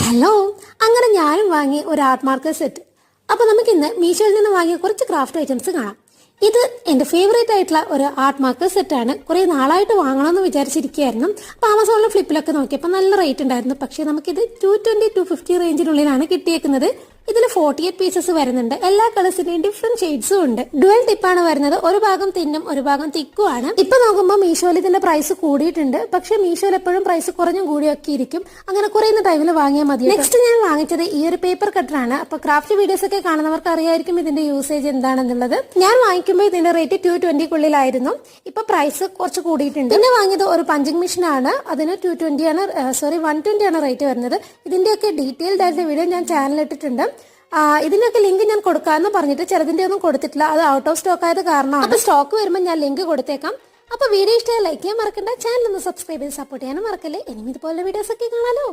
Hello, അങ്ങനെ ഞാനും വാങ്ങി ഒരു ആർട്ട് മാർക്കർ സെറ്റ്. അപ്പോൾ നമുക്ക് ഇന്ന് മീഷോയിൽ നിന്ന് വാങ്ങിയ കുറച്ച് ക്രാഫ്റ്റ് ഐറ്റംസ് കാണാം. ഇത് എൻ്റെ ഫേവറേറ്റ് ആയിട്ടുള്ള ഒരു ആർട്ട് മാർക്കർ സെറ്റാണ്. കുറേ നാളായിട്ട് വാങ്ങണമെന്ന് വിചാരിച്ചിരിക്കുകയായിരുന്നു. അപ്പോൾ ആമസോണിലും ഫ്ലിപ്പിലൊക്കെ നോക്കിയപ്പോൾ നല്ല റേറ്റ് ഉണ്ടായിരുന്നു. പക്ഷേ നമുക്കിത് 220-250 റേഞ്ചിനുള്ളിലാണ് കിട്ടിയേക്കുന്നത്. ഇതിൽ 48 പീസസ് വരുന്നുണ്ട്. എല്ലാ കളേഴ്സിന്റെയും ഡിഫറെന്റ് ഷെയ്ഡ്സും ഉണ്ട്. ഡുവൽ ടിപ്പാണ് വരുന്നത്. ഒരു ഭാഗം തിന്നും ഒരു ഭാഗം തിക്കുമാണ്. ഇപ്പൊ നോക്കുമ്പോൾ മീഷോയിൽ ഇതിന്റെ പ്രൈസ് കൂടിയിട്ടുണ്ട്. പക്ഷേ മീഷോയിൽ എപ്പോഴും പ്രൈസ് കുറഞ്ഞും കൂടിയൊക്കെ ഇരിക്കും. അങ്ങനെ കുറയുന്ന ടൈമിൽ വാങ്ങിയാൽ മതി. നെക്സ്റ്റ് ഞാൻ വാങ്ങിച്ചത് ഈ ഒരു പേപ്പർ കട്ടറാണ്. അപ്പൊ ക്രാഫ്റ്റ് വീഡിയോസ് ഒക്കെ കാണുന്നവർക്ക് അറിയായിരിക്കും ഇതിന്റെ യൂസേജ് എന്താണെന്നുള്ളത്. ഞാൻ വാങ്ങിക്കുമ്പോൾ ഇതിന്റെ റേറ്റ് 220 ഇപ്പൊ പ്രൈസ് കുറച്ച് കൂടിയിട്ടുണ്ട്. പിന്നെ വാങ്ങിയത് ഒരു പഞ്ചിങ് മെഷീൻ ആണ്. അതിന് 120 ആണ് റേറ്റ് വരുന്നത്. ഇതിന്റെയൊക്കെ ഡീറ്റെയിൽഡ് ആയിട്ടുള്ള വീഡിയോ ഞാൻ ചാനലിൽ ഇട്ടിട്ടുണ്ട്. ഇതിനൊക്കെ ലിങ്ക് ഞാൻ കൊടുക്കാമെന്ന് പറഞ്ഞിട്ട് ചിലതിന്റെ ഒന്നും കൊടുത്തിട്ടില്ല. അത് ഔട്ട് ഓഫ് സ്റ്റോക്ക് ആയത് കാരണമാണ്. അപ്പൊ സ്റ്റോക്ക് വരുമ്പോൾ ഞാൻ ലിങ്ക് കൊടുത്തേക്കാം. അപ്പൊ വീഡിയോ ഇഷ്ടമായി ലൈക്ക് ചെയ്യാൻ മറക്കണ്ട. ചാനൽ ഒന്ന് സബ്സ്ക്രൈബ് ചെയ്ത് സപ്പോർട്ട് ചെയ്യാനും മറക്കല്ലേ. ഇനിയും ഇതുപോലെ വീഡിയോസ് ഒക്കെ കാണാലോ.